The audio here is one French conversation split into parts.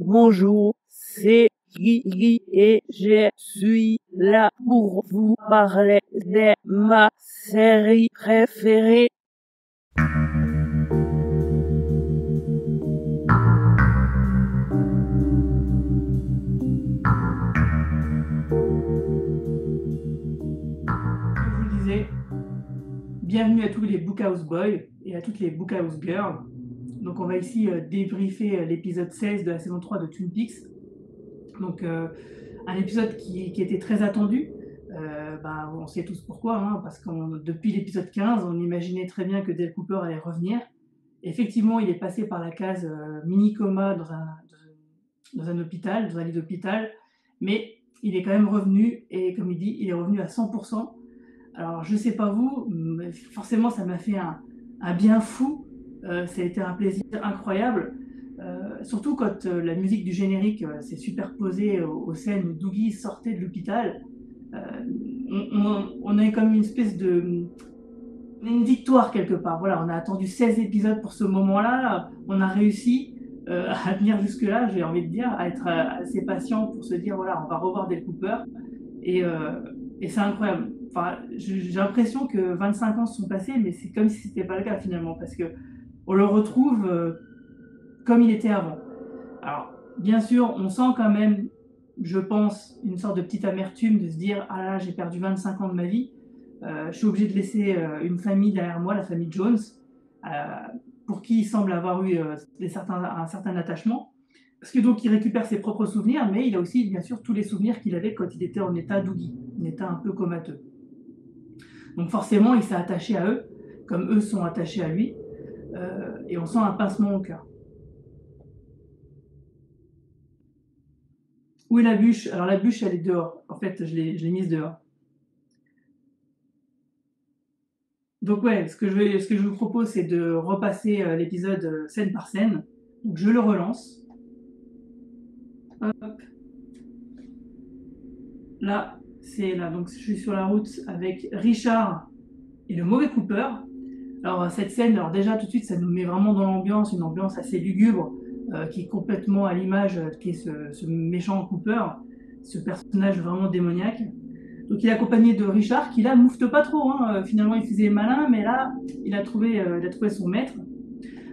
Bonjour, c'est Guy et je suis là pour vous parler de ma série préférée. Comme je vous le disais, bienvenue à tous les Bookhouse Boys et à toutes les Bookhouse Girls. Donc on va ici débriefer l'épisode 16 de la saison 3 de Twin Peaks. Donc un épisode qui était très attendu. On sait tous pourquoi, hein, parce que depuis l'épisode 15, on imaginait très bien que Dale Cooper allait revenir. Effectivement, il est passé par la case mini-coma dans un hôpital, dans un lit d'hôpital, mais il est quand même revenu, et comme il dit, il est revenu à 100%. Alors, je sais pas vous, mais forcément, ça m'a fait un bien fou. Ça a été un plaisir incroyable. Surtout quand la musique du générique s'est superposée aux scènes où Doogie sortait de l'hôpital. Euh, on a comme une espèce de une victoire quelque part. Voilà, on a attendu 16 épisodes pour ce moment-là. On a réussi à venir jusque-là, j'ai envie de dire, à être assez patient pour se dire voilà, on va revoir Dale Cooper. Et, euh, et c'est incroyable. Enfin, j'ai l'impression que 25 ans se sont passés, mais c'est comme si c'était pas le cas finalement, parce que on le retrouve comme il était avant. Alors, bien sûr, on sent quand même, je pense, une sorte de petite amertume de se dire ah là, j'ai perdu 25 ans de ma vie. Je suis obligé de laisser une famille derrière moi, la famille Jones, euh, pour qui il semble avoir eu un certain attachement. Parce que donc il récupère ses propres souvenirs, mais il a aussi bien sûr tous les souvenirs qu'il avait quand il était en état Doogie, un état un peu comateux. Donc forcément, il s'est attaché à eux, comme eux sont attachés à lui, et on sent un pincement au cœur. Où est la bûche? Alors la bûche, elle est dehors. En fait, je l'ai mise dehors. Donc ouais, ce que je vous propose, c'est de repasser l'épisode scène par scène. Donc je le relance. Hop. Là, c'est là. Donc je suis sur la route avec Richard et le mauvais Cooper. Alors cette scène, alors déjà tout de suite, ça nous met vraiment dans l'ambiance, une ambiance assez lugubre, qui est complètement à l'image qui est ce méchant Cooper, ce personnage vraiment démoniaque. Donc il est accompagné de Richard, qui là moufte pas trop, hein. Finalement il faisait malin, mais là il a trouvé son maître.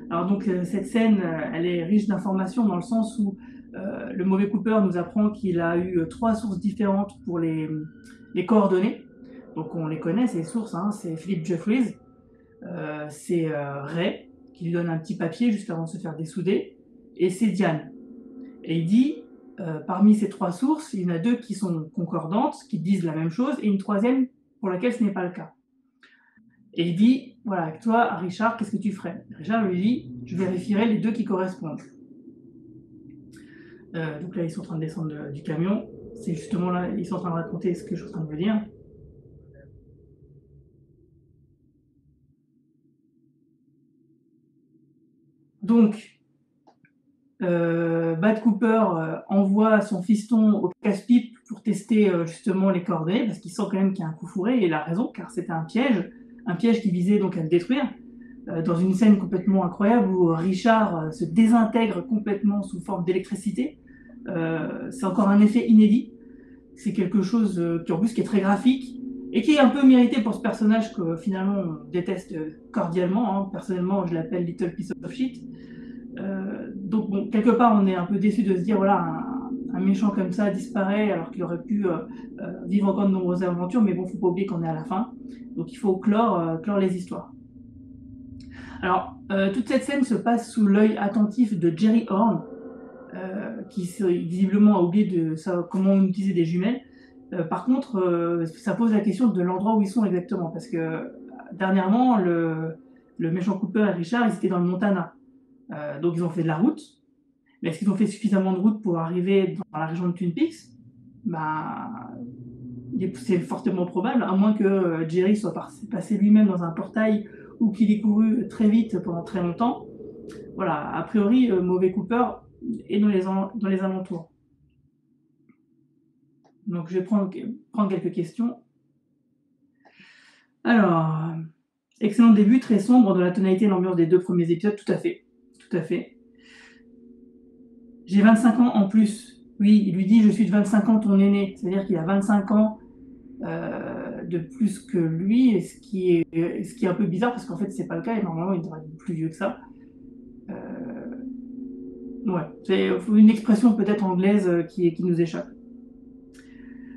Alors donc cette scène, elle est riche d'informations dans le sens où le mauvais Cooper nous apprend qu'il a eu trois sources différentes pour les coordonnées. Donc on les connaît, ces sources, hein. C'est Philip Jeffries, c'est Ray, qui lui donne un petit papier juste avant de se faire dessouder, et c'est Diane. Et il dit, parmi ces trois sources, il y en a deux qui sont concordantes, qui disent la même chose, et une troisième pour laquelle ce n'est pas le cas. Et il dit, voilà, toi, Richard, qu'est-ce que tu ferais? Richard lui dit, je vérifierai les deux qui correspondent. Donc là, ils sont en train de descendre du camion. C'est justement là, ils sont en train de raconter ce que je suis en train de vous dire. Donc, Bad Cooper envoie son fiston au casse-pipe pour tester justement les coordonnées, parce qu'il sent quand même qu'il y a un coup fourré, et il a raison, car c'était un piège qui visait donc à le détruire, dans une scène complètement incroyable où Richard se désintègre complètement sous forme d'électricité. C'est encore un effet inédit, c'est quelque chose qui en plus qui est très graphique, et qui est un peu mérité pour ce personnage que finalement on déteste cordialement, hein. Personnellement je l'appelle Little Piece of Shit. Donc bon, quelque part, on est un peu déçu de se dire, voilà, un méchant comme ça disparaît alors qu'il aurait pu vivre encore de nombreuses aventures, mais bon, faut pas oublier qu'on est à la fin, donc il faut clore les histoires. Alors, toute cette scène se passe sous l'œil attentif de Jerry Horn, qui visiblement a oublié comment on utilisait des jumelles. Par contre, ça pose la question de l'endroit où ils sont exactement, parce que dernièrement, le méchant Cooper et Richard, ils étaient dans le Montana. Donc ils ont fait de la route, mais est-ce qu'ils ont fait suffisamment de route pour arriver dans la région de Twin Peaks? Bah, c'est fortement probable, à moins que Jerry soit passé lui-même dans un portail ou qu'il ait couru très vite pendant très longtemps. Voilà, a priori, mauvais Cooper est dans les alentours. Donc je vais prendre quelques questions. Alors, excellent début, très sombre dans la tonalité et l'ambiance des deux premiers épisodes, tout à fait. Tout à fait. j'ai 25 ans en plus. Oui, il lui dit, je suis de 25 ans ton aîné. C'est-à-dire qu'il a 25 ans de plus que lui, et ce qui est un peu bizarre, parce qu'en fait, c'est pas le cas, et normalement, il devrait être plus vieux que ça. Ouais, c'est une expression peut-être anglaise qui nous échappe.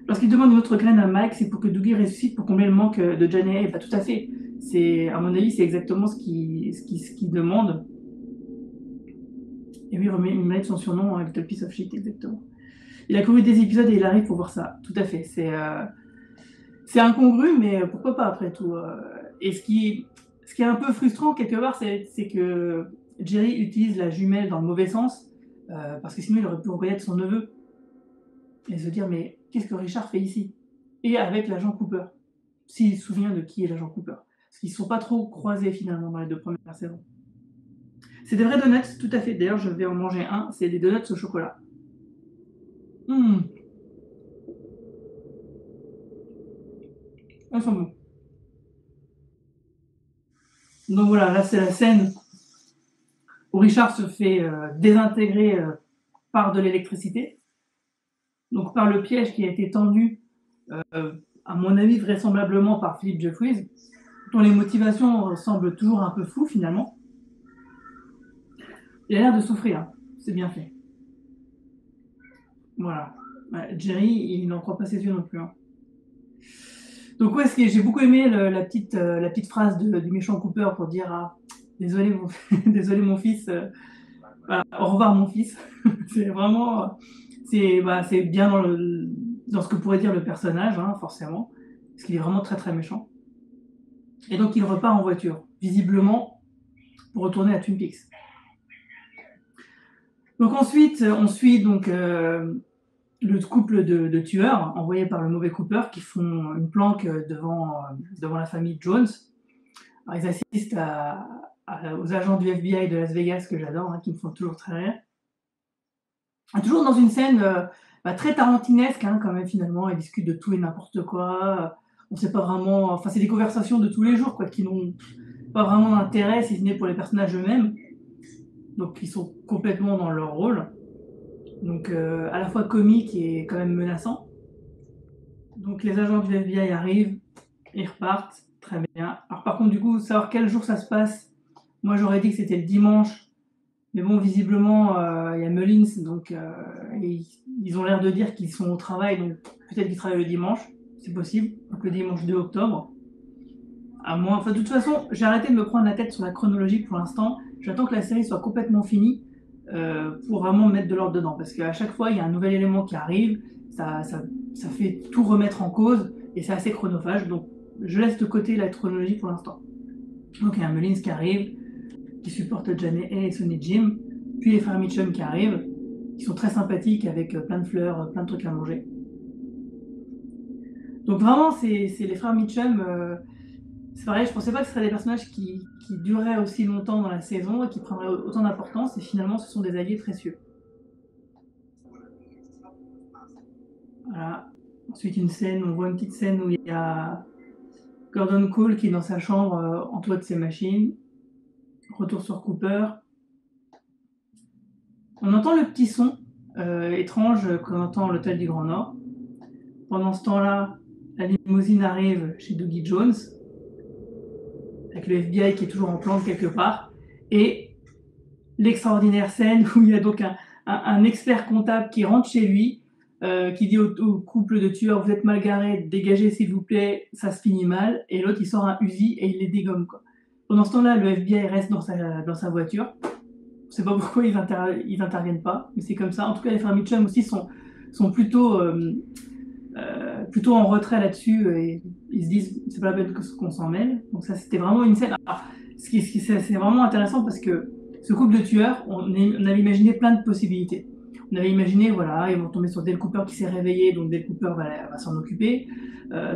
Lorsqu'il demande une autre graine à Mike, c'est pour que Dougie ressuscite pour combler le manque de Janae. Pas tout à fait. À mon avis, c'est exactement ce qu'il demande. Et lui, il met son surnom, Little Piece of Shit, exactement. Il a couru des épisodes et il arrive pour voir ça. Tout à fait. C'est incongru, mais pourquoi pas après tout. Et ce qui est un peu frustrant quelque part, c'est que Jerry utilise la jumelle dans le mauvais sens, parce que sinon il aurait pu reconnaître son neveu et se dire mais qu'est-ce que Richard fait ici? Et avec l'agent Cooper, s'il se souvient de qui est l'agent Cooper. Parce qu'ils ne sont pas trop croisés finalement dans les 2 premières saisons. C'est des vrais donuts, tout à fait. D'ailleurs, je vais en manger un. C'est des donuts au chocolat. Ils sont bons. Donc voilà, là c'est la scène où Richard se fait désintégrer par de l'électricité. Donc par le piège qui a été tendu, à mon avis vraisemblablement par Philip Jeffries, dont les motivations semblent toujours un peu floues finalement. Il a l'air de souffrir, c'est bien fait. Voilà. Ouais, Jerry, il n'en croit pas ses yeux non plus. Hein. Donc ouais, j'ai beaucoup aimé la petite phrase du méchant Cooper pour dire ah, désolé, désolé mon fils, voilà, au revoir mon fils. C'est vraiment, c'est bien dans ce que pourrait dire le personnage, hein, forcément, parce qu'il est vraiment très très méchant. Et donc il repart en voiture, visiblement pour retourner à Twin Peaks. Donc ensuite, on suit donc le couple de tueurs envoyés par le mauvais Cooper qui font une planque devant la famille Jones. Alors, ils assistent aux agents du FBI de Las Vegas que j'adore, hein, qui me font toujours très rire. Et toujours dans une scène très tarantinesque, hein, quand même finalement. Ils discutent de tout et n'importe quoi. On sait pas vraiment. Enfin, c'est des conversations de tous les jours, quoi, qui n'ont pas vraiment d'intérêt, si ce n'est pour les personnages eux-mêmes. Donc, ils sont complètement dans leur rôle. Donc, à la fois comique et quand même menaçant. Donc, les agents du FBI arrivent, ils repartent, très bien. Alors, par contre, du coup, savoir quel jour ça se passe, moi j'aurais dit que c'était le dimanche. Mais bon, visiblement, il y a Mullins, donc ils ont l'air de dire qu'ils sont au travail, donc peut-être qu'ils travaillent le dimanche, c'est possible, donc le dimanche 2 octobre. À moins, enfin, de toute façon, j'ai arrêté de me prendre la tête sur la chronologie pour l'instant. J'attends que la série soit complètement finie pour vraiment mettre de l'ordre dedans, parce qu'à chaque fois, il y a un nouvel élément qui arrive, ça fait tout remettre en cause, et c'est assez chronophage, donc je laisse de côté la chronologie pour l'instant. Donc il y a un Mullins qui arrive, qui supporte Janae et Sonny Jim, puis les frères Mitchum qui arrivent, qui sont très sympathiques avec plein de fleurs, plein de trucs à manger. Donc vraiment, c'est les frères Mitchum, c'est pareil, je pensais pas que ce seraient des personnages qui dureraient aussi longtemps dans la saison et qui prendraient autant d'importance, et finalement ce sont des alliés précieux. Voilà. Ensuite on voit une petite scène où il y a Gordon Cole qui est dans sa chambre entouré de ses machines. Retour sur Cooper. On entend le petit son étrange qu'on entend à l'hôtel du Grand Nord. Pendant ce temps-là, la limousine arrive chez Dougie Jones, avec le FBI qui est toujours en planque quelque part, et l'extraordinaire scène où il y a donc un expert comptable qui rentre chez lui, qui dit au couple de tueurs, vous êtes mal garés, dégagez s'il vous plaît, ça se finit mal, et l'autre il sort un Uzi et il les dégomme, quoi. Pendant ce temps-là, le FBI reste dans sa voiture. Je ne sais pas pourquoi ils n'interviennent pas, mais c'est comme ça. En tout cas, les frères Mitchum aussi sont plutôt en retrait là-dessus, et ils se disent c'est pas la peine qu'on s'en mêle. Donc ça, c'était vraiment une scène. Alors, c'est vraiment intéressant parce que ce couple de tueurs, on avait imaginé plein de possibilités. On avait imaginé, voilà, ils vont tomber sur Dale Cooper qui s'est réveillé, donc Dale Cooper va s'en occuper.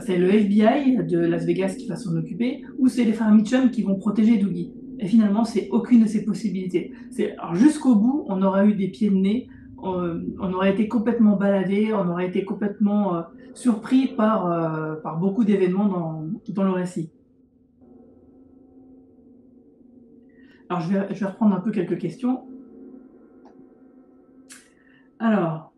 C'est le FBI de Las Vegas qui va s'en occuper, ou c'est les frères Mitchum qui vont protéger Dougie. Et finalement, c'est aucune de ces possibilités. Alors jusqu'au bout, on aurait eu des pieds de nez, on aurait été complètement baladé, on aurait été complètement surpris par beaucoup d'événements dans le récit. Alors je vais reprendre un peu quelques questions. Alors,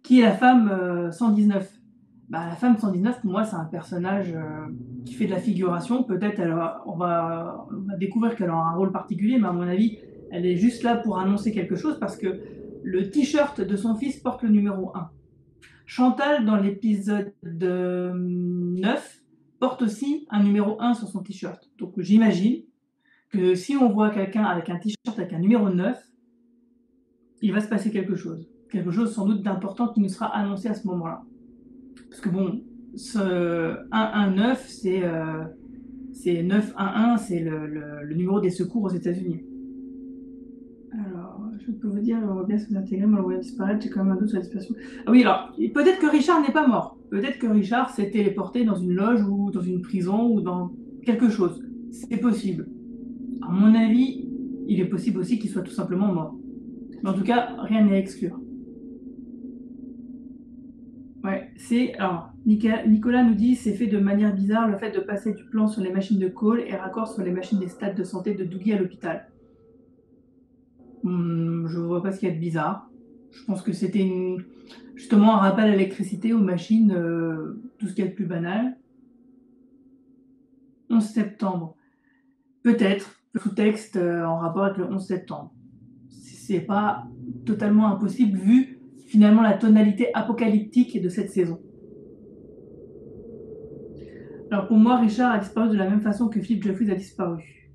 qui est la femme 119? Bah, la femme 119, pour moi, c'est un personnage qui fait de la figuration. Peut-être on va découvrir qu'elle a un rôle particulier, mais à mon avis, elle est juste là pour annoncer quelque chose parce que le t-shirt de son fils porte le numéro 1. Chantal, dans l'épisode 9, porte aussi un numéro 1 sur son t-shirt. Donc j'imagine que si on voit quelqu'un avec un t-shirt avec un numéro 9, il va se passer quelque chose. Quelque chose sans doute d'important qui nous sera annoncé à ce moment-là. Parce que bon, ce 119, c'est 911, c'est le numéro des secours aux États-Unis. Alors, je peux vous dire, on voit bien son intégralement, on le voit disparaître, j'ai quand même un doute sur la disparition. Ah oui, alors, peut-être que Richard n'est pas mort. Peut-être que Richard s'est téléporté dans une loge ou dans une prison ou dans quelque chose. C'est possible. À mon avis, il est possible aussi qu'il soit tout simplement mort. Mais en tout cas, rien n'est à exclure. Ouais, alors, Nicolas nous dit, c'est fait de manière bizarre le fait de passer du plan sur les machines de call et raccord sur les machines des stades de santé de Dougie à l'hôpital. Je vois pas ce qu'il y a de bizarre. Je pense que c'était justement un rappel à l'électricité, aux machines, tout ce qu'il y a de plus banal. 11 septembre. Peut-être, le sous-texte en rapport avec le 11 septembre. C'est pas totalement impossible vu finalement la tonalité apocalyptique de cette saison. Alors pour moi, Richard a disparu de la même façon que Philip Jeffries a disparu.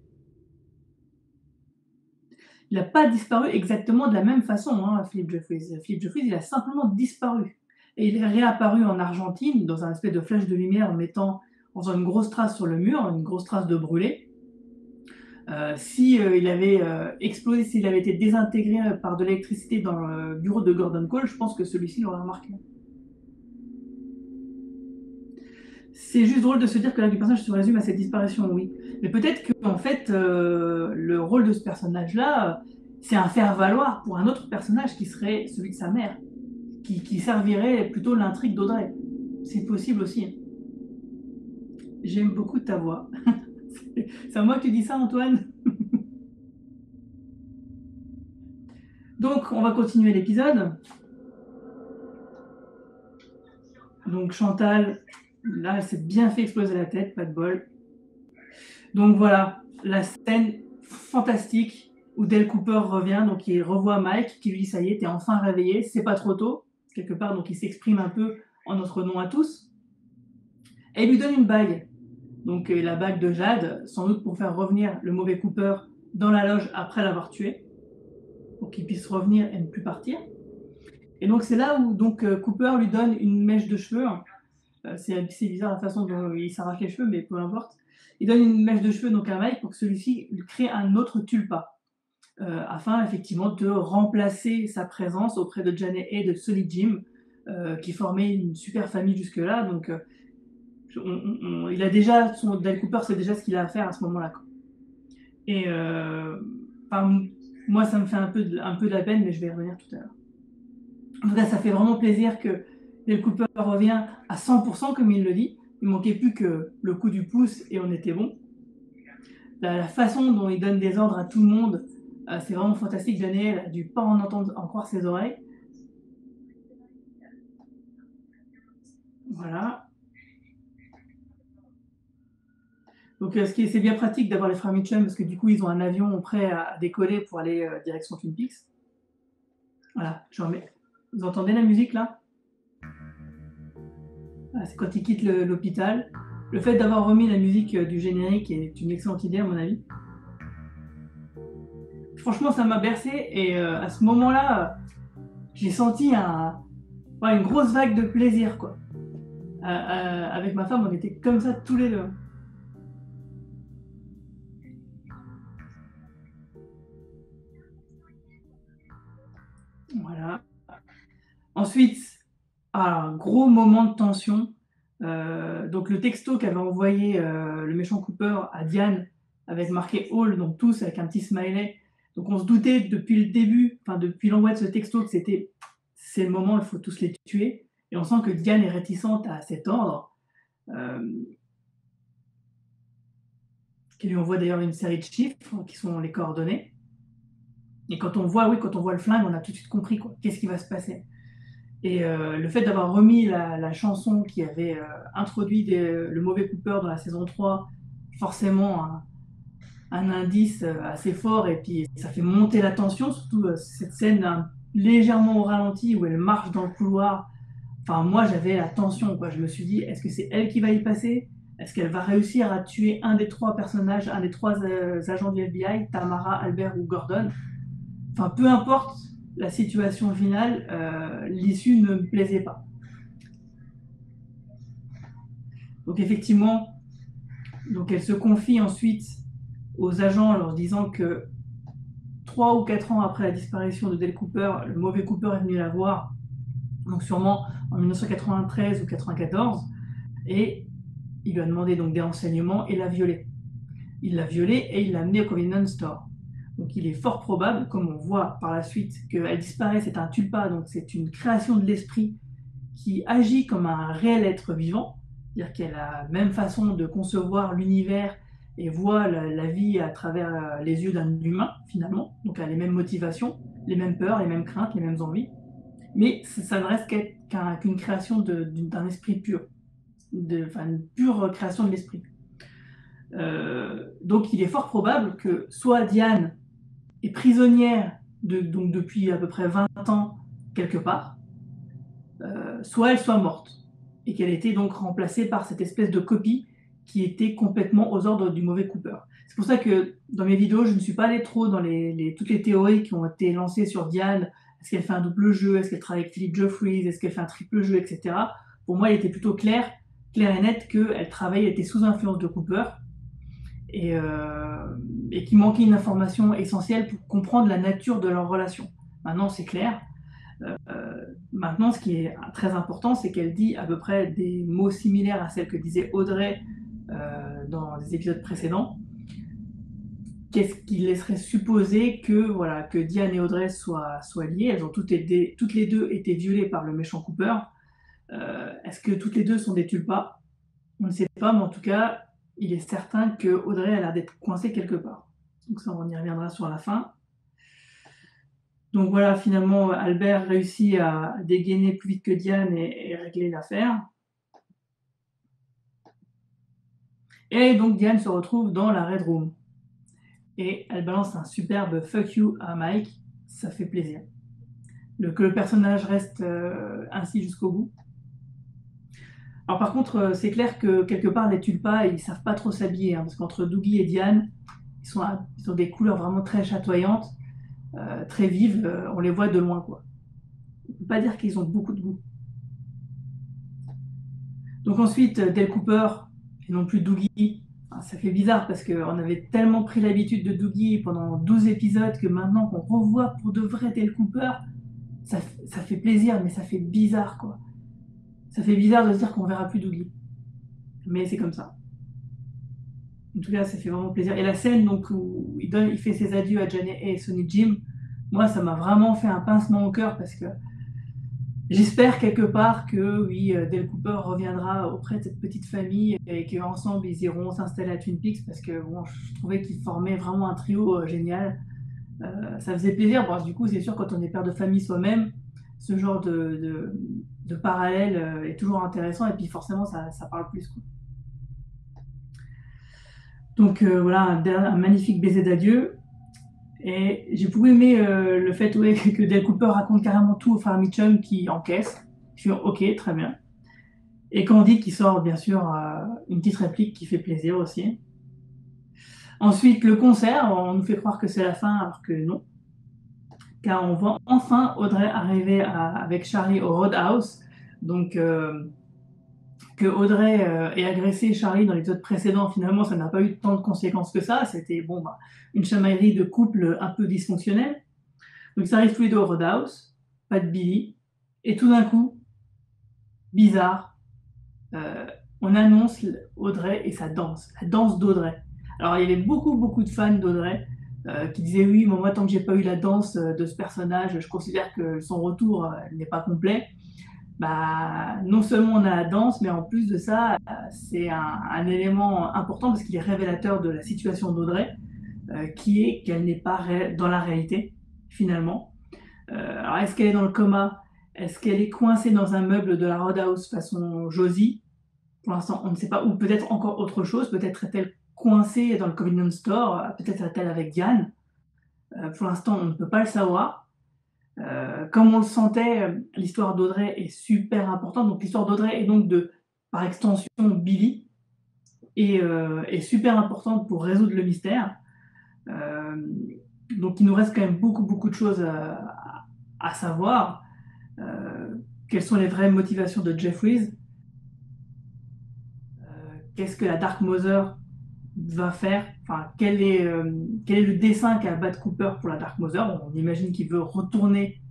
Il n'a pas disparu exactement de la même façon, hein, Philip Jeffries. Philip Jeffries, il a simplement disparu. Et il est réapparu en Argentine dans un espèce de flash de lumière en faisant une grosse trace sur le mur, une grosse trace de brûlé. S'il avait explosé, s'il avait été désintégré par de l'électricité dans le bureau de Gordon Cole, je pense que celui-ci l'aurait remarqué. C'est juste drôle de se dire que là, du personnage se résume à cette disparition, oui. Mais peut-être que, en fait, le rôle de ce personnage-là, c'est un faire-valoir pour un autre personnage qui serait celui de sa mère, qui servirait plutôt l'intrigue d'Audrey. C'est possible aussi. J'aime beaucoup ta voix. C'est à moi que tu dis ça, Antoine? Donc, on va continuer l'épisode. Donc, Chantal, là, elle s'est bien fait exploser la tête, pas de bol. Donc voilà, la scène fantastique où Dale Cooper revient, donc il revoit Mike, qui lui dit ça y est, t'es enfin réveillé, c'est pas trop tôt, quelque part, donc il s'exprime un peu en notre nom à tous. Et il lui donne une bague, donc la bague de Jade, sans doute pour faire revenir le mauvais Cooper dans la loge après l'avoir tué, pour qu'il puisse revenir et ne plus partir. Et donc c'est là où donc, Cooper lui donne une mèche de cheveux. C'est bizarre la façon dont il s'arrache les cheveux, mais peu importe. Il donne une mèche de cheveux donc à Mike pour que celui-ci lui crée un autre tulpa, afin effectivement de remplacer sa présence auprès de Janet et de Solid Jim, qui formaient une super famille jusque-là. Donc il a déjà, Dale Cooper sait déjà ce qu'il a à faire à ce moment-là. Et moi ça me fait un peu de la peine, mais je vais y revenir tout à l'heure. En tout cas, ça fait vraiment plaisir que Dale Cooper revient à 100% comme il le dit. Il manquait plus que le coup du pouce et on était bon. La façon dont il donne des ordres à tout le monde, c'est vraiment fantastique. Daniel a dû pas en croire ses oreilles. Voilà. Donc c'est bien pratique d'avoir les frères Mitchum parce que du coup ils ont un avion prêt à décoller pour aller direction Twin Peaks. Voilà, je remets. Vous entendez la musique là? Voilà, c'est quand ils quittent l'hôpital. Le fait d'avoir remis la musique du générique est une excellente idée à mon avis. Franchement, ça m'a bercé et à ce moment-là, j'ai senti une grosse vague de plaisir, quoi. Avec ma femme, on était comme ça tous les deux. Voilà. Ensuite, un gros moment de tension. Donc le texto qu'avait envoyé le méchant Cooper à Diane avec marqué All, donc tous avec un petit smiley. Donc on se doutait depuis le début, enfin depuis l'envoi de ce texto que c'est le moment, il faut tous les tuer. Et on sent que Diane est réticente à cet ordre. Qui lui envoie d'ailleurs une série de chiffres qui sont les coordonnées. Et quand on voit le flingue, on a tout de suite compris, quoi, qu'est-ce qui va se passer. Et le fait d'avoir remis la chanson qui avait introduit le mauvais Cooper dans la saison 3, forcément un indice assez fort, et puis ça fait monter la tension, surtout cette scène légèrement au ralenti où elle marche dans le couloir. Enfin, moi, j'avais la tension, quoi. Je me suis dit, est-ce que c'est elle qui va y passer? Est-ce qu'elle va réussir à tuer un des 3 personnages, un des 3 agents du FBI, Tamara, Albert ou Gordon? Enfin, peu importe la situation finale, l'issue ne me plaisait pas. Donc effectivement, donc elle se confie ensuite aux agents en leur disant que 3 ou 4 ans après la disparition de Dale Cooper, le mauvais Cooper est venu la voir, donc sûrement en 1993 ou 94, et il lui a demandé donc des renseignements et l'a violée. Il l'a violée et il l'a amenée au convenience store. Donc il est fort probable, comme on voit par la suite, qu'elle disparaît, c'est un tulpa, donc c'est une création de l'esprit qui agit comme un réel être vivant, c'est-à-dire qu'elle a la même façon de concevoir l'univers et voit la vie à travers les yeux d'un humain, finalement. Donc elle a les mêmes motivations, les mêmes peurs, les mêmes craintes, les mêmes envies. Mais ça ne reste qu'une création d'un esprit pur, une pure création de l'esprit. Donc il est fort probable que soit Diane est prisonnière donc depuis à peu près 20 ans quelque part, soit elle soit morte, et qu'elle était donc remplacée par cette espèce de copie qui était complètement aux ordres du mauvais Cooper. C'est pour ça que dans mes vidéos, je ne suis pas allé trop dans toutes les théories qui ont été lancées sur Diane. Est-ce qu'elle fait un double jeu? Est-ce qu'elle travaille avec Philip Jeffries? Est-ce qu'elle fait un triple jeu, etc. Pour moi, il était plutôt clair et net qu'elle travaillait, elle était sous influence de Cooper, et qu'il manquait une information essentielle pour comprendre la nature de leur relation. Maintenant, c'est clair. Maintenant, ce qui est très important, c'est qu'elle dit à peu près des mots similaires à celles que disait Audrey dans les épisodes précédents. Qu'est-ce qui laisserait supposer que Diane et Audrey soient liées? Elles ont toutes les deux été violées par le méchant Cooper. Est-ce que toutes les deux sont des tulpas? On ne sait pas, mais en tout cas, il est certain que Audrey a l'air d'être coincée quelque part. Donc ça, on y reviendra sur la fin. Donc voilà, finalement, Albert réussit à dégainer plus vite que Diane et régler l'affaire. Et donc Diane se retrouve dans la Red Room. Et elle balance un superbe fuck you à Mike. Ça fait plaisir. Que le personnage reste ainsi jusqu'au bout. Alors par contre, c'est clair que quelque part, les tulpas, ils savent pas trop s'habiller. Parce qu'entre Dougie et Diane, ils ont des couleurs vraiment très chatoyantes. Très vives, on les voit de loin, quoi. On ne peut pas dire qu'ils ont beaucoup de goût. Donc ensuite, Dale Cooper, et non plus Dougie, ça fait bizarre parce qu'on avait tellement pris l'habitude de Dougie pendant 12 épisodes que maintenant qu'on revoit pour de vrai Dale Cooper, ça fait plaisir, mais ça fait bizarre, quoi. Ça fait bizarre de se dire qu'on verra plus Dougie. Mais c'est comme ça. En tout cas, ça fait vraiment plaisir. Et la scène donc, où il fait ses adieux à Janet et Sonny Jim, moi, ça m'a vraiment fait un pincement au cœur parce que j'espère quelque part que, oui, Dale Cooper reviendra auprès de cette petite famille et qu'ensemble, ils iront s'installer à Twin Peaks parce que bon, je trouvais qu'ils formaient vraiment un trio génial. Ça faisait plaisir. Bon, du coup, c'est sûr, quand on est père de famille soi-même, ce genre de parallèle est toujours intéressant et puis forcément, ça parle plus, quoi. Donc voilà, un magnifique baiser d'adieu. Et j'ai beaucoup aimé le fait que Dale Cooper raconte carrément tout au frère Mitchum qui encaisse. Je suis ok, très bien. Et Candy qui sort bien sûr une petite réplique qui fait plaisir aussi. Ensuite, le concert, on nous fait croire que c'est la fin alors que non. Car on voit enfin Audrey arriver avec Charlie au Roadhouse. Donc que Audrey ait agressé Charlie dans l'épisode précédent, finalement, ça n'a pas eu tant de conséquences que ça. C'était une chamaillerie de couple un peu dysfonctionnelle. Donc ça arrive tous les deux au Roadhouse, pas de Billy. Et tout d'un coup, bizarre, on annonce Audrey et sa danse, la danse d'Audrey. Alors il y avait beaucoup de fans d'Audrey qui disaient oui, mais moi tant que j'ai pas eu la danse de ce personnage, je considère que son retour n'est pas complet. Non seulement on a la danse, mais en plus de ça, c'est un élément important parce qu'il est révélateur de la situation d'Audrey, qui est qu'elle n'est pas dans la réalité. finalement. Alors, est-ce qu'elle est dans le coma? Est-ce qu'elle est coincée dans un meuble de la Roadhouse façon Josie? Pour l'instant, on ne sait pas. Ou peut-être encore autre chose. Peut-être est-elle coincée dans le convenience store. Peut-être est-elle avec Diane. Pour l'instant, on ne peut pas le savoir. Comme on le sentait, l'histoire d'Audrey est super importante. Donc l'histoire d'Audrey est donc par extension Billy et est super importante pour résoudre le mystère. Donc il nous reste quand même beaucoup de choses à savoir. Quelles sont les vraies motivations de Jeffries? Qu'est-ce que la Dark Mother va faire? Enfin, quel est le dessin qu'a Bad Cooper pour la Dark Mother? On imagine qu'il veut retourner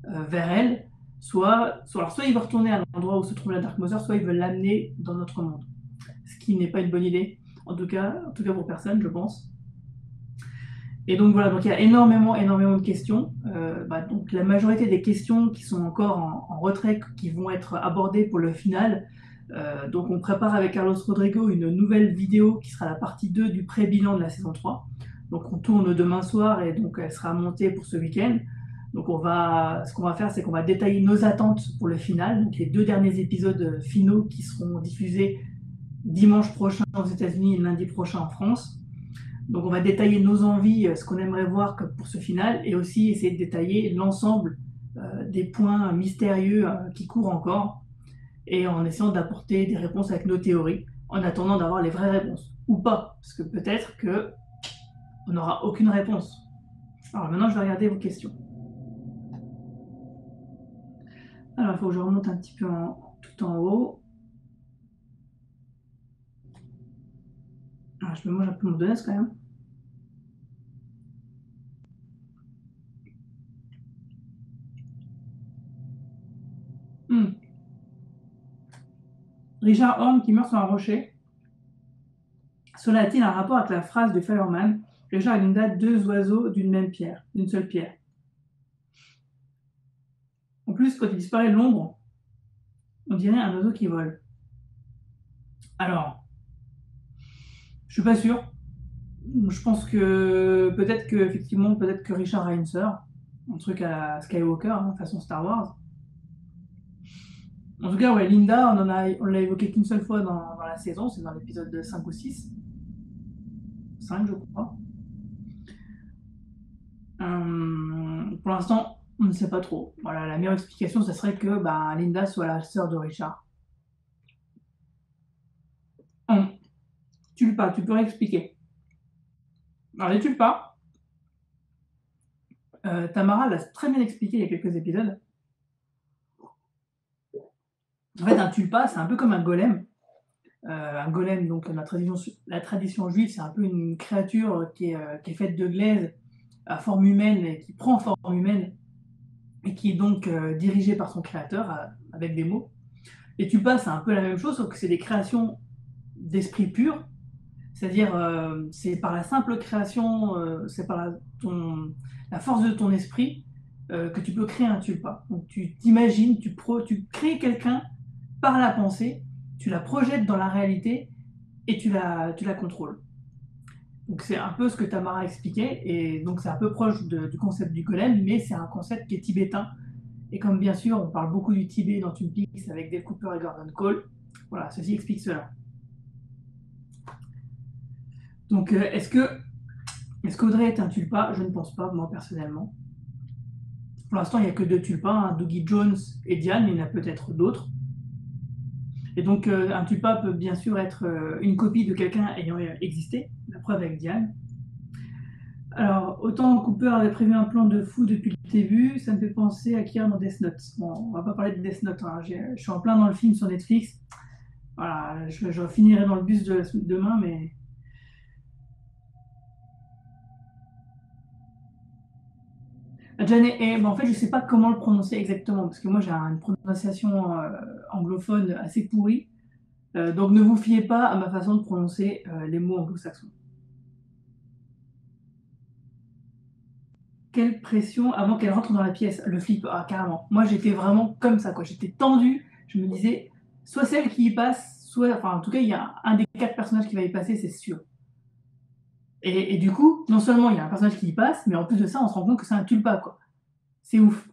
vers elle, soit il veut retourner à l'endroit où se trouve la Dark Mother, soit il veut l'amener dans notre monde. Ce qui n'est pas une bonne idée, en tout cas pour personne, je pense. Et donc voilà, donc il y a énormément de questions. Donc la majorité des questions qui sont encore en retrait, qui vont être abordées pour le final. Donc on prépare avec Carlos Rodrigo une nouvelle vidéo qui sera la partie 2 du pré-bilan de la saison 3. Donc on tourne demain soir et donc elle sera montée pour ce week-end. Donc ce qu'on va faire, c'est qu'on va détailler nos attentes pour le final, donc les 2 derniers épisodes finaux qui seront diffusés dimanche prochain aux États-Unis et lundi prochain en France. Donc on va détailler nos envies, ce qu'on aimerait voir pour ce final, et aussi essayer de détailler l'ensemble des points mystérieux qui courent encore, et en essayant d'apporter des réponses avec nos théories, en attendant d'avoir les vraies réponses. Ou pas, parce que peut-être qu'on n'aura aucune réponse. Alors maintenant, je vais regarder vos questions. Alors, il faut que je remonte un petit peu tout en haut. Alors, je me mange un peu mon donut quand même. Richard Horn qui meurt sur un rocher. Cela a-t-il un rapport avec la phrase de Fireman? Richard et Linda, 2 oiseaux d'une seule pierre. En plus, quand il disparaît l'ombre, on dirait un oiseau qui vole. Alors, je suis pas sûr. Je pense que peut-être que Richard a une sœur, un truc à la Skywalker, façon Star Wars. En tout cas, ouais, Linda, on l'a évoqué qu'une seule fois dans la saison, c'est dans l'épisode 5 ou 6. 5, je crois. Pour l'instant, on ne sait pas trop. Voilà, la meilleure explication, ce serait que Linda soit la sœur de Richard. Tulpa, tu peux expliquer. Alors, les tulpas, Tamara l'a très bien expliqué il y a quelques épisodes. En fait, un tulpa, c'est un peu comme un golem. Un golem, donc la tradition juive, c'est un peu une créature qui est faite de glaise à forme humaine et qui prend forme humaine et qui est donc dirigée par son créateur avec des mots. Les tulpas, c'est un peu la même chose, sauf que c'est des créations d'esprit pur, c'est-à-dire c'est par la simple création, c'est par la force de ton esprit que tu peux créer un tulpa. Donc tu t'imagines, tu crées quelqu'un par la pensée, tu la projettes dans la réalité et tu la contrôles. Donc c'est un peu ce que Tamara expliquait, et donc c'est un peu proche du concept du golem, mais c'est un concept qui est tibétain. Et comme bien sûr on parle beaucoup du Tibet dans Twin Peaks avec Dale Cooper et Gordon Cole, voilà, ceci explique cela. Donc est-ce qu'Audrey est un tulpa? Je ne pense pas, moi personnellement. Pour l'instant, il n'y a que 2 tulpas, Dougie Jones et Diane, mais il y en a peut-être d'autres. Et donc, un tulpa peut bien sûr être une copie de quelqu'un ayant existé, la preuve avec Diane. Alors, autant Cooper avait prévu un plan de fou depuis le début, ça me fait penser à Kieran dans Death Note. Bon, on va pas parler de Death Note, je suis en plein dans le film sur Netflix. Voilà, je finirai dans le bus demain, mais... en fait, je sais pas comment le prononcer exactement, parce que moi j'ai une prononciation anglophone assez pourrie. Donc ne vous fiez pas à ma façon de prononcer les mots anglo-saxons. Quelle pression avant qu'elle rentre dans la pièce, le flip, carrément. Moi j'étais vraiment comme ça, quoi. J'étais tendue, je me disais, soit celle qui y passe, soit, enfin en tout cas il y a un des 4 personnages qui va y passer, c'est sûr. Et du coup, non seulement il y a un personnage qui y passe, mais en plus de ça, on se rend compte que c'est un tulpa, quoi. C'est ouf.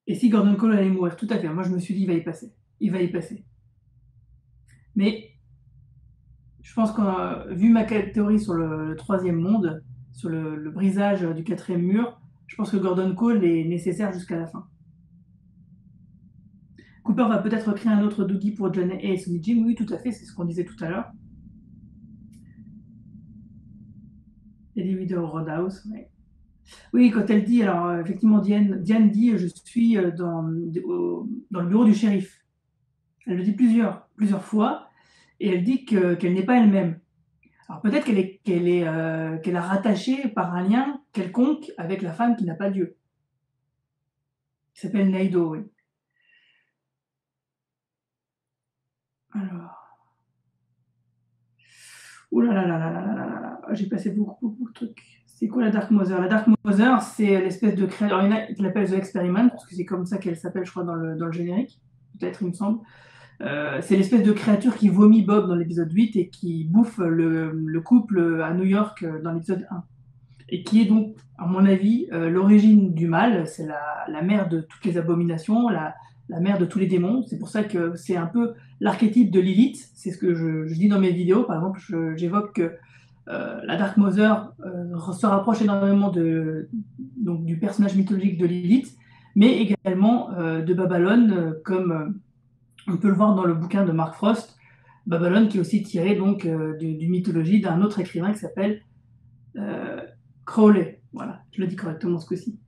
Et si Gordon Cole allait mourir, tout à fait. Moi, je me suis dit, il va y passer. Il va y passer. Mais je pense que, vu ma théorie sur le troisième monde, sur le brisage du quatrième mur, je pense que Gordon Cole est nécessaire jusqu'à la fin. Cooper va peut-être créer un autre Dougie pour Johnny et Sonny Jim. Oui, tout à fait, c'est ce qu'on disait tout à l'heure. Eddie Widder Roadhouse, ouais. Oui, quand elle dit, alors effectivement, Diane dit je suis dans le bureau du shérif. Elle le dit plusieurs fois, et elle dit qu'elle n'est pas elle-même. Alors peut-être qu'elle a rattaché par un lien quelconque avec la femme qui n'a pas Dieu, qui s'appelle Naido, oui. Alors. Ouh là là là là là là là là, j'ai passé beaucoup de trucs. C'est quoi la Dark Mother? La Dark Mother, c'est l'espèce de créature. Alors, il y en a qui l'appellent The Experiment, parce que c'est comme ça qu'elle s'appelle, je crois, dans le générique. Peut-être, il me semble. C'est l'espèce de créature qui vomit Bob dans l'épisode 8 et qui bouffe le couple à New York dans l'épisode 1. Et qui est donc, à mon avis, l'origine du mal. C'est la mère de toutes les abominations, la mère de tous les démons. C'est pour ça que c'est un peu l'archétype de Lilith. C'est ce que je dis dans mes vidéos. Par exemple, j'évoque que la Dark Mother se rapproche énormément donc, du personnage mythologique de Lilith, mais également de Babylone, comme on peut le voir dans le bouquin de Mark Frost. Babylone qui est aussi tiré donc du mythologie d'un autre écrivain qui s'appelle Crowley. Voilà, je le dis correctement ce coup-ci.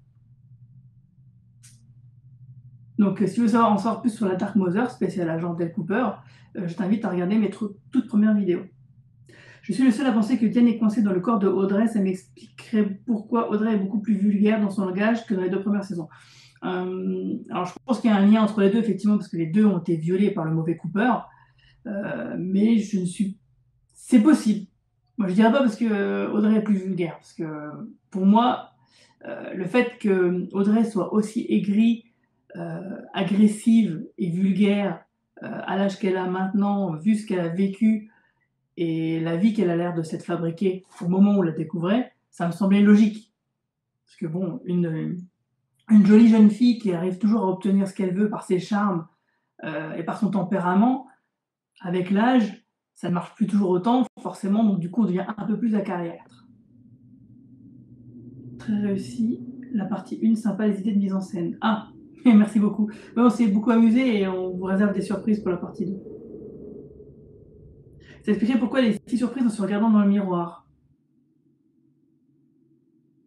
Donc, si tu veux en savoir plus sur la Dark Mother, spécial agent Dale Cooper, je t'invite à regarder mes toutes premières vidéos. Je suis le seul à penser que Diane est coincée dans le corps de Audrey. Ça m'expliquerait pourquoi Audrey est beaucoup plus vulgaire dans son langage que dans les 2 premières saisons. Alors, je pense qu'il y a un lien entre les deux, effectivement, parce que les deux ont été violés par le mauvais Cooper. Mais je ne suis... C'est possible. Moi, je dirais pas parce que Audrey est plus vulgaire. Parce que, pour moi, le fait que Audrey soit aussi aigrie, agressive et vulgaire à l'âge qu'elle a maintenant, vu ce qu'elle a vécu et la vie qu'elle a l'air de s'être fabriquée au moment où on la découvrait, ça me semblait logique. Parce que bon, une jolie jeune fille qui arrive toujours à obtenir ce qu'elle veut par ses charmes et par son tempérament, avec l'âge, ça ne marche plus toujours autant, forcément, donc du coup on devient un peu plus acariâtre. Très réussi. La partie 1, sympa, les idées de mise en scène. Ah, merci beaucoup. On s'est beaucoup amusé et on vous réserve des surprises pour la partie 2. Ça expliquerait pourquoi les 6 surprises en se regardant dans le miroir.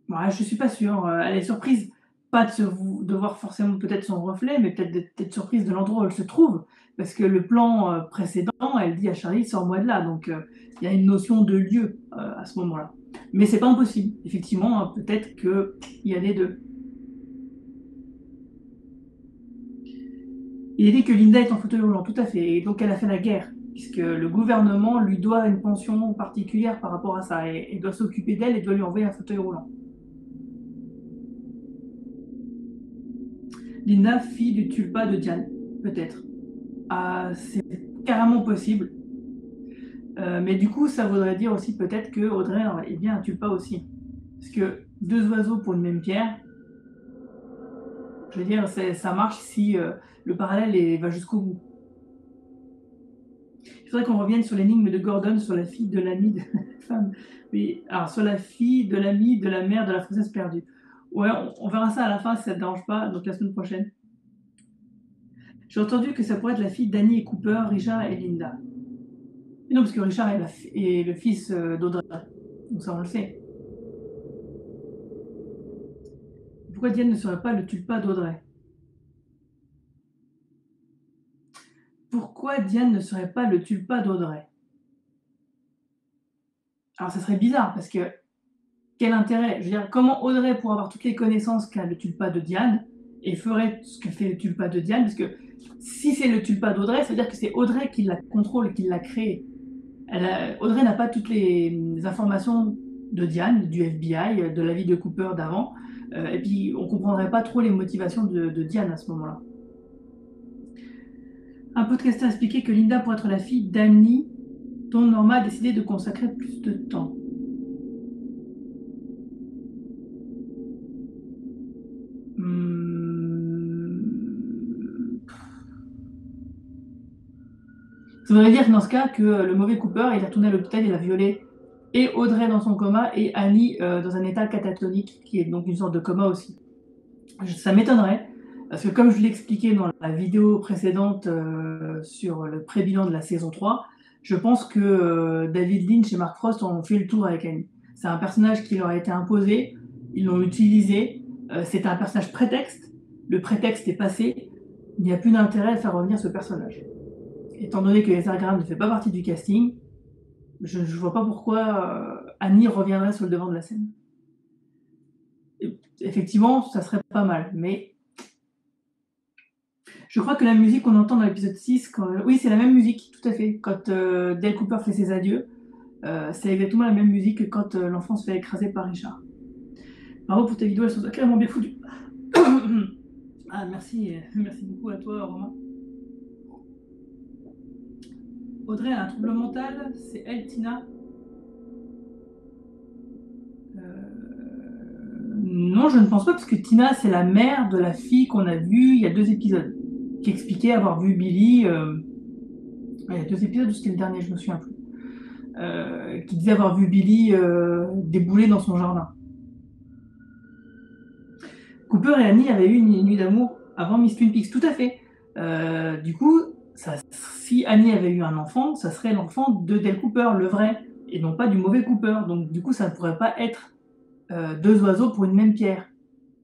Ouais, je suis pas sûre. Elle est surprise, pas de voir forcément peut-être son reflet, mais peut-être d'être surprise de l'endroit où elle se trouve. Parce que le plan précédent, elle dit à Charlie, sors-moi de là. Donc il y a une notion de lieu à ce moment-là. Mais c'est pas impossible. Effectivement, peut-être qu'il y a les deux. Il est dit que Linda est en fauteuil roulant, tout à fait. Et donc elle a fait la guerre, puisque le gouvernement lui doit une pension particulière par rapport à ça. Et doit s'occuper d'elle et doit lui envoyer un fauteuil roulant. Linda, fille du tulpa de Diane, peut-être. C'est carrément possible. Mais du coup, ça voudrait dire aussi peut-être que Audrey est bien un tulpa aussi. Parce que 2 oiseaux pour une même pierre, je veux dire, ça marche si le parallèle va jusqu'au bout. Il faudrait qu'on revienne sur l'énigme de Gordon sur la fille de l'ami de la femme. Oui, alors sur la fille de l'ami de la mère de la princesse perdue. Ouais, on verra ça à la fin si ça ne te dérange pas, donc la semaine prochaine. J'ai entendu que ça pourrait être la fille d'Annie et Cooper, Richard et Linda. Mais non, parce que Richard est le fils d'Audrey. Donc ça, on le sait. Pourquoi Diane ne serait pas le tulpa d'Audrey? Pourquoi Diane ne serait pas le tulpa d'Audrey? Alors ça serait bizarre, parce que quel intérêt? Je veux dire, comment Audrey pourrait avoir toutes les connaissances qu'a le tulpa de Diane et ferait ce que fait le tulpa de Diane? Parce que si c'est le tulpa d'Audrey, ça veut dire que c'est Audrey qui la contrôle, qui l'a créé. Audrey n'a pas toutes les informations de Diane, du FBI, de la vie de Cooper d'avant, et puis on ne comprendrait pas trop les motivations de Diane à ce moment-là. Un podcast a expliqué que Linda pourrait être la fille d'Annie dont Norma a décidé de consacrer plus de temps. Ça voudrait dire dans ce cas que le mauvais Cooper, il a tourné à l'hôpital, il a violé et Audrey dans son coma et Annie dans un état catatonique, qui est donc une sorte de coma aussi. Ça m'étonnerait, parce que comme je l'expliquais dans la vidéo précédente sur le pré-bilan de la saison 3, je pense que David Lynch et Mark Frost ont fait le tour avec Annie. C'est un personnage qui leur a été imposé, ils l'ont utilisé, c'est un personnage prétexte, le prétexte est passé, il n'y a plus d'intérêt à faire revenir ce personnage. Étant donné que Heather Graham ne fait pas partie du casting, je ne vois pas pourquoi Annie reviendrait sur le devant de la scène. Effectivement, ça serait pas mal, mais je crois que la musique qu'on entend dans l'épisode 6, oui, c'est la même musique, tout à fait. Quand Dale Cooper fait ses adieux, c'est exactement la même musique que quand l'enfant se fait écraser par Richard. Bravo pour tes vidéos, elles sont carrément bien foutues. Ah, merci beaucoup à toi, Romain. Audrey a un trouble mental, c'est elle, Tina. Non, je ne pense pas, parce que Tina, c'est la mère de la fille qu'on a vue il y a 2 épisodes, qui expliquait avoir vu Billy. Il y a 2 épisodes, ou c'était le dernier, je me souviens plus. Qui disait avoir vu Billy débouler dans son jardin. Cooper et Annie avaient eu une nuit d'amour avant Miss Twin Peaks, tout à fait. Du coup, si Annie avait eu un enfant, ça serait l'enfant de Dale Cooper, le vrai, et non pas du mauvais Cooper. Donc du coup, ça ne pourrait pas être 2 oiseaux pour une même pierre,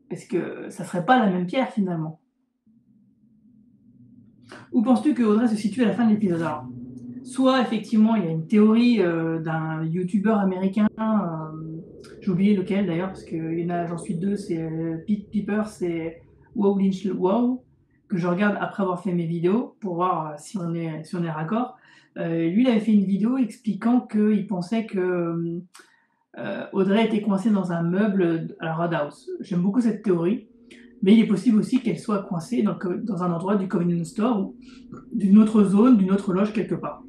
parce que ça serait pas la même pierre finalement. Où penses-tu que Audrey se situe à la fin de l'épisode? Alors, soit effectivement il y a une théorie d'un youtubeur américain, j'ai oublié lequel d'ailleurs, parce qu'il y en a, j'en suis 2, c'est Pete Peepers et Wow Lynch Wow, que je regarde après avoir fait mes vidéos pour voir si on est raccord. Lui, il avait fait une vidéo expliquant qu'il pensait que Audrey était coincée dans un meuble à la Roadhouse. J'aime beaucoup cette théorie, mais il est possible aussi qu'elle soit coincée dans un endroit du convenience store ou d'une autre zone, d'une autre loge quelque part.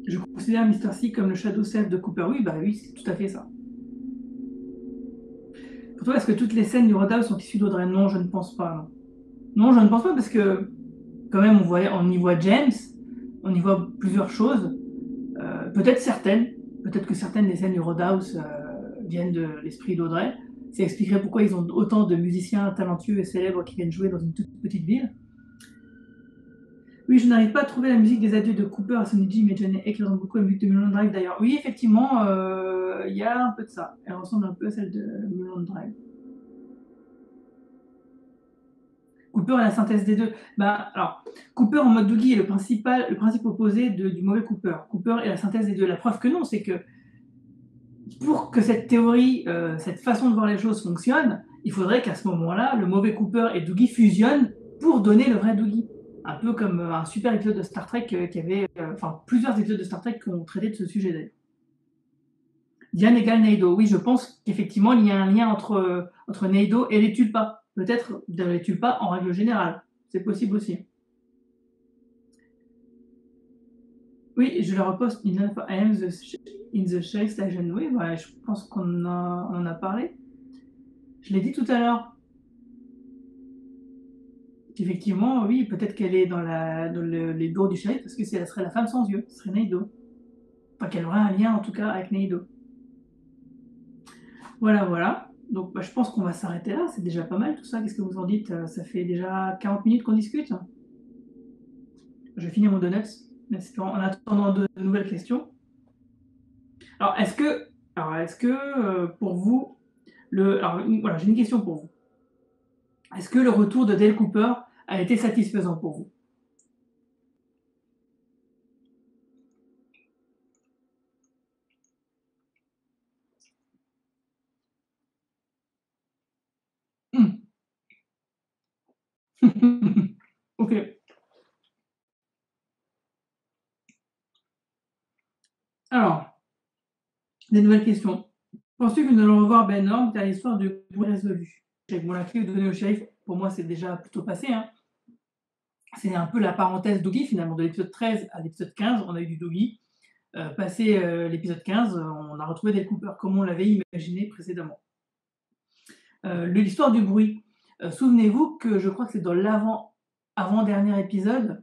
Je considère Mr. C comme le Shadow Self de Cooper. Oui, bah oui, c'est tout à fait ça. Pour toi, est-ce que toutes les scènes du Roadhouse sont issues d'Audrey? Non, je ne pense pas. Non, je ne pense pas, parce que quand même, on y voit James, on y voit plusieurs choses. Peut-être que certaines des scènes du Roadhouse viennent de l'esprit d'Audrey. Ça expliquerait pourquoi ils ont autant de musiciens talentueux et célèbres qui viennent jouer dans une toute petite ville. Oui, je n'arrive pas à trouver la musique des adieux de Cooper à Sonny Jim et Johnny Eck qui ressemble beaucoup à la musique de Mulholland Drive d'ailleurs. Oui, effectivement, il y a un peu de ça. Elle ressemble un peu à celle de Mulholland Drive. Cooper est la synthèse des deux. Alors, Cooper en mode Doogie est le principe opposé du mauvais Cooper. Cooper est la synthèse des deux. La preuve que non, c'est que pour que cette théorie, cette façon de voir les choses fonctionne, il faudrait qu'à ce moment-là, le mauvais Cooper et Doogie fusionnent pour donner le vrai Doogie. Un peu comme un super épisode de Star Trek qui avait... plusieurs épisodes de Star Trek qui ont traité de ce sujet d'ailleurs. Diane égale Neido. Oui, je pense qu'effectivement, il y a un lien entre Neido et les Tulpas. Peut-être dans les Tulpas en règle générale. C'est possible aussi. Oui, je le reposte. I am in the Shell Station. Oui, ouais, je pense qu'on en a parlé. Je l'ai dit tout à l'heure. Effectivement, oui, peut-être qu'elle est dans les bureaux du shérif, parce que elle serait la femme sans yeux, ce serait Neido. Enfin, qu'elle aurait un lien en tout cas avec Neido. Voilà. Donc je pense qu'on va s'arrêter là, c'est déjà pas mal tout ça. Qu'est-ce que vous en dites? Ça fait déjà 40 minutes qu'on discute. Je vais finir mon donut, en attendant de nouvelles questions. Alors, est-ce que pour vous, voilà, j'ai une question pour vous. Est-ce que le retour de Dale Cooper a été satisfaisant pour vous? Ok. Alors, des nouvelles questions. Penses-tu que nous allons revoir Ben Horn car l'histoire de bruit résolu? Bon, la clé donnée au shérif, pour moi, c'est déjà plutôt passé. Hein. c'est un peu la parenthèse Doogie finalement, de l'épisode 13 à l'épisode 15, on a eu du Doogie. Passé l'épisode 15, on a retrouvé Dale Cooper comme on l'avait imaginé précédemment. L'histoire du bruit. Souvenez-vous que je crois que c'est dans avant-dernier épisode,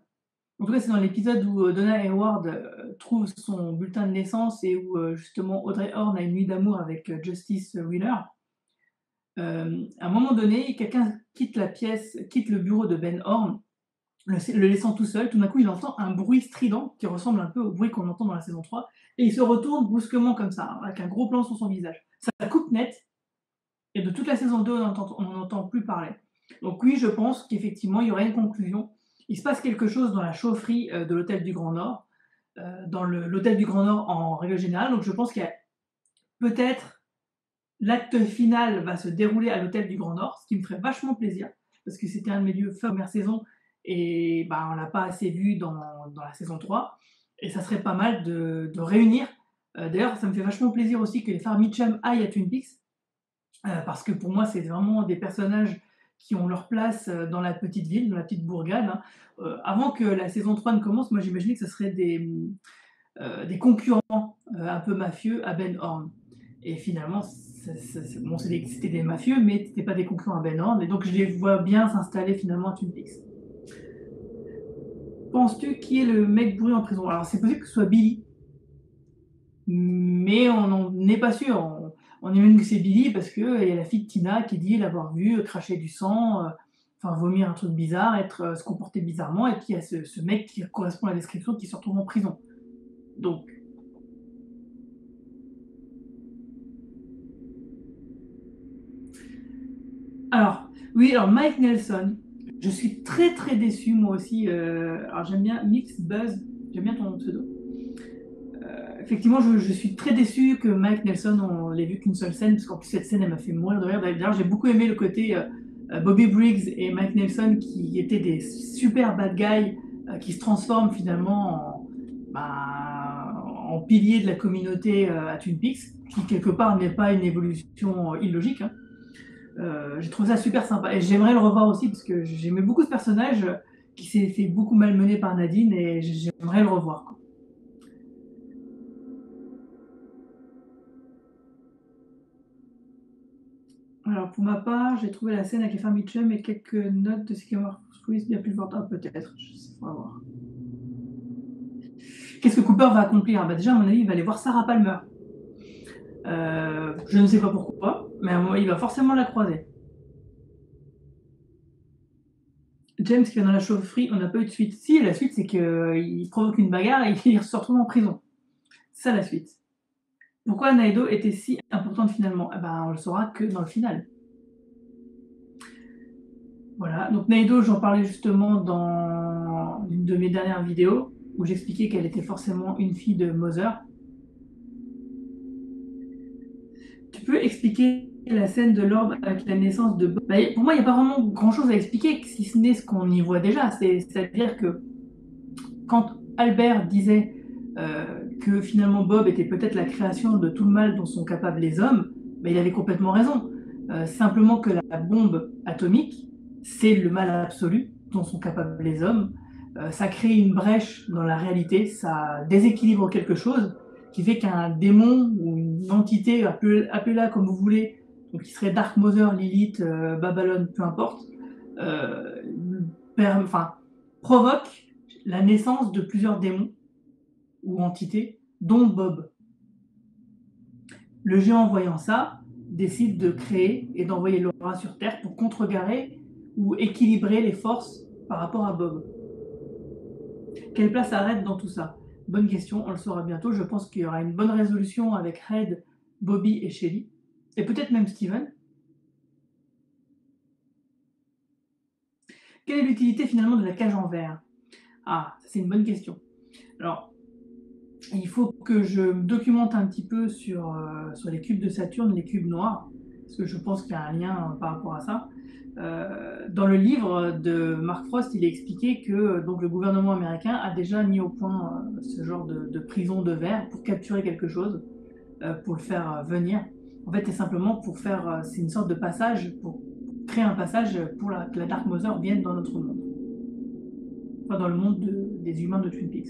en tout cas c'est dans l'épisode où Donna Hayward trouve son bulletin de naissance et où justement Audrey Horne a une nuit d'amour avec Justice Wheeler. À un moment donné, quelqu'un quitte le bureau de Ben Horne, le laissant tout seul. Tout d'un coup, il entend un bruit strident qui ressemble un peu au bruit qu'on entend dans la saison 3, et il se retourne brusquement comme ça, avec un gros plan sur son visage. Ça coupe net, et de toute la saison 2, on n'entend plus parler. Donc oui, je pense qu'effectivement, il y aurait une conclusion. Il se passe quelque chose dans la chaufferie de l'hôtel du Grand Nord, dans l'hôtel du Grand Nord en règle générale. Donc je pense qu'il y a peut-être l'acte final va se dérouler à l'hôtel du Grand Nord, ce qui me ferait vachement plaisir, parce que c'était un de mes lieux favoris de la première saison, et on l'a pas assez vu dans la saison 3, et ça serait pas mal de réunir. D'ailleurs, ça me fait vachement plaisir aussi que les frères Mitchum aillent à Twin Peaks, parce que pour moi, c'est vraiment des personnages qui ont leur place dans la petite ville, dans la petite bourgade, hein. Avant que la saison 3 ne commence, moi j'imaginais que ce serait des concurrents un peu mafieux à Ben Horne. Et finalement, c'était des mafieux, mais c'était pas des concurrents à Ben Horne, et donc je les vois bien s'installer finalement à Twin Peaks. Penses-tu qui est le mec bourré en prison? Alors c'est possible que ce soit Billy, mais on n'en est pas sûr. On imagine que c'est Billy parce qu'il y a la fille de Tina qui dit l'avoir vu cracher du sang, vomir un truc bizarre, se comporter bizarrement, et puis il y a ce mec qui correspond à la description qui se retrouve en prison. Donc alors, oui, alors Mike Nelson, je suis très très déçu moi aussi. Alors j'aime bien Mix Buzz, j'aime bien ton pseudo. Effectivement, je suis très déçu que Mike Nelson, on l'ait vu qu'une seule scène, parce qu'en plus cette scène elle m'a fait mourir de rire. D'ailleurs, j'ai beaucoup aimé le côté Bobby Briggs et Mike Nelson qui étaient des super bad guys qui se transforment finalement en piliers de la communauté à Twin Peaks, qui quelque part n'est pas une évolution illogique, hein. J'ai trouvé ça super sympa et j'aimerais le revoir aussi parce que j'aimais beaucoup ce personnage qui s'est fait beaucoup malmener par Nadine, et j'aimerais le revoir, quoi. Alors pour ma part, j'ai trouvé la scène avec les frères Mitchum et quelques notes de Sycamore Squeeze bien plus fortes. Ah, peut-être, je sais pas, voir. Qu'est-ce que Cooper va accomplir? Déjà, à mon avis, il va aller voir Sarah Palmer. Je ne sais pas pourquoi, mais il va forcément la croiser. James qui est dans la chaufferie, on n'a pas eu de suite. Si, la suite, c'est qu'il provoque une bagarre et il se retrouve en prison. C'est ça la suite. Pourquoi Naido était si importante finalement? On le saura que dans le final. Voilà, donc Naido, j'en parlais justement dans une de mes dernières vidéos, où j'expliquais qu'elle était forcément une fille de Mother. Tu peux expliquer la scène de l'orbe avec la naissance de Bob? Pour moi, il n'y a pas vraiment grand-chose à expliquer, si ce n'est ce qu'on y voit déjà. C'est-à-dire que quand Albert disait que finalement Bob était peut-être la création de tout le mal dont sont capables les hommes, il avait complètement raison. Simplement que la bombe atomique, c'est le mal absolu dont sont capables les hommes. Ça crée une brèche dans la réalité, ça déséquilibre quelque chose qui fait qu'un démon ou une entité, appelez-la comme vous voulez, donc qui serait Dark Mother, Lilith, Babylone, peu importe, provoque la naissance de plusieurs démons ou entités, dont Bob. Le géant, voyant ça, décide de créer et d'envoyer Laura sur Terre pour contrecarrer ou équilibrer les forces par rapport à Bob. Quelle place a Red dans tout ça? Bonne question, on le saura bientôt. Je pense qu'il y aura une bonne résolution avec Red, Bobby et Shelly, et peut-être même Steven. Quelle est l'utilité finalement de la cage en verre? Ah, c'est une bonne question. Alors, il faut que je me documente un petit peu sur les cubes de Saturne, les cubes noirs, parce que je pense qu'il y a un lien par rapport à ça. Dans le livre de Mark Frost, il est expliqué que donc, le gouvernement américain a déjà mis au point ce genre de prison de verre pour capturer quelque chose, pour le faire venir. En fait, c'est simplement pour faire, c'est une sorte de passage, pour créer un passage pour que la Dark Mother vienne dans notre monde. enfin dans le monde des humains de Twin Peaks.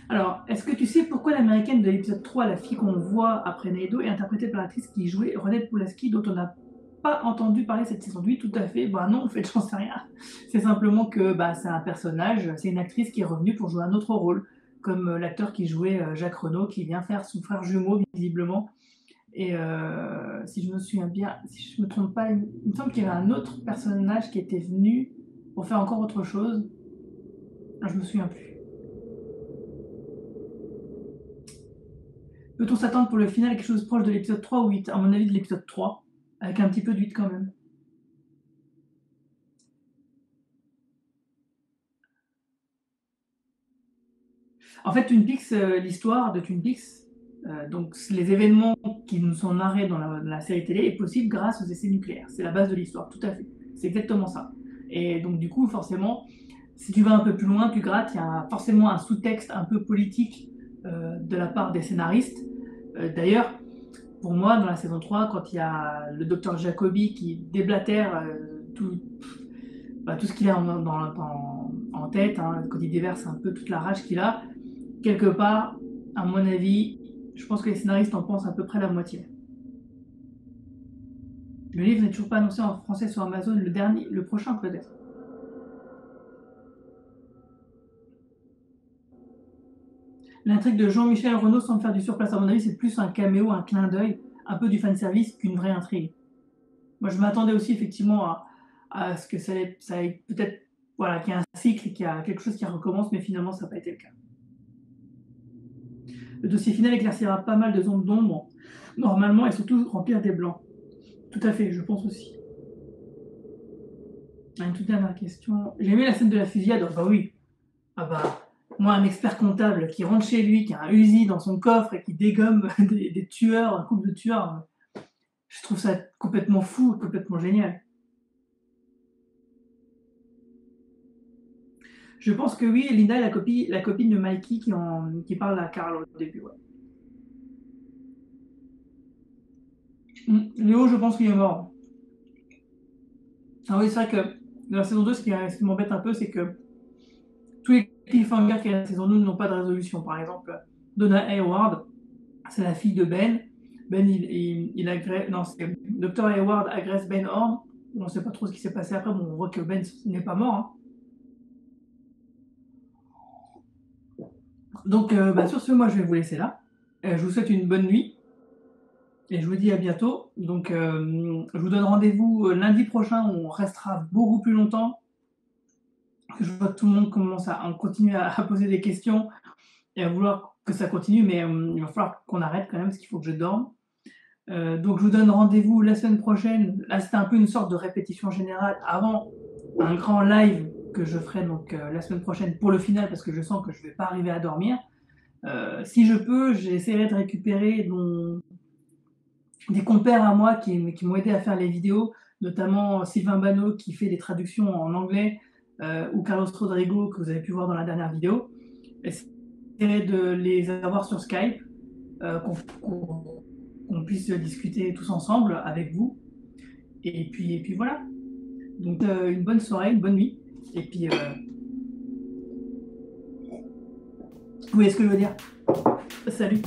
Alors, est-ce que tu sais pourquoi l'américaine de l'épisode 3, la fille qu'on voit après Neido, est interprétée par l'actrice qui jouait Renette Pulaski, dont on n'a pas entendu parler cette saison? Oui, tout à fait. Bah non, en fait, j'en sais rien. C'est simplement que c'est un personnage, c'est une actrice qui est revenue pour jouer un autre rôle, comme l'acteur qui jouait Jacques Renaud, qui vient faire son frère jumeau, visiblement. Et si je me souviens bien, si je me trompe pas, il me semble qu'il y avait un autre personnage qui était venu pour faire encore autre chose. Je me souviens plus. Peut-on s'attendre pour le final à quelque chose proche de l'épisode 3 ou 8? À mon avis, de l'épisode 3, avec un petit peu de 8 quand même. En fait, Twin Peaks, l'histoire de Twin Peaks, donc les événements qui nous sont narrés dans la série télé est possible grâce aux essais nucléaires. C'est la base de l'histoire, tout à fait. C'est exactement ça. Et donc du coup, forcément, si tu vas un peu plus loin, tu grattes, il y a forcément un sous-texte un peu politique de la part des scénaristes. D'ailleurs, pour moi, dans la saison 3, quand il y a le docteur Jacobi qui déblatère tout ce qu'il a en tête, hein, quand il déverse un peu toute la rage qu'il a, quelque part, à mon avis, je pense que les scénaristes en pensent à peu près la moitié. Le livre n'est toujours pas annoncé en français sur Amazon, le prochain peut-être. L'intrigue de Jean-Michel Renaud semble faire du surplace. À mon avis, c'est plus un caméo, un clin d'œil, un peu du fanservice qu'une vraie intrigue. Moi, je m'attendais aussi effectivement à ce que ça ait peut-être, voilà, qu'il y a un cycle, qu'il y a quelque chose qui recommence, mais finalement, ça n'a pas été le cas. Le dossier final éclaircira pas mal de zones d'ombre, normalement, et surtout remplir des blancs. Tout à fait, je pense aussi. Une toute dernière question. J'ai aimé la scène de la fusillade. Oh, bah oui. Ah bah, moi, un expert comptable qui rentre chez lui, qui a un Uzi dans son coffre et qui dégomme des tueurs, un couple de tueurs, je trouve ça complètement fou, complètement génial. Je pense que oui, Linda est la copine de Mikey qui parle à Carl au début. Ouais. Léo, je pense qu'il est mort. Ah oui, c'est vrai que dans la saison 2, ce qui m'embête un peu, c'est que tous les cliffhangers qu'il y a dans la saison 2 n'ont pas de résolution. Par exemple, Donna Hayward, c'est la fille de Ben. Ben, il agresse. Non, c'est Dr. Hayward agresse Ben Horn. On ne sait pas trop ce qui s'est passé après. Bon, on voit que Ben n'est pas mort. Hein. Donc, sur ce, moi, je vais vous laisser là. Je vous souhaite une bonne nuit. Et je vous dis à bientôt. Donc, je vous donne rendez-vous lundi prochain. Où on restera beaucoup plus longtemps. Je vois que tout le monde commence à continuer à poser des questions et à vouloir que ça continue, mais il va falloir qu'on arrête quand même parce qu'il faut que je dorme. Donc je vous donne rendez-vous la semaine prochaine. Là, c'était un peu une sorte de répétition générale avant un grand live que je ferai donc la semaine prochaine pour le final parce que je sens que je ne vais pas arriver à dormir. Si je peux, j'essaierai de récupérer des compères à moi qui m'ont aidé à faire les vidéos, notamment Sylvain Bano qui fait les traductions en anglais ou Carlos Rodrigo que vous avez pu voir dans la dernière vidéo. J'essaierai de les avoir sur Skype, qu'on puisse discuter tous ensemble avec vous. Et puis voilà. Donc une bonne soirée, une bonne nuit. Et puis vous voyez ce que je veux dire. Salut.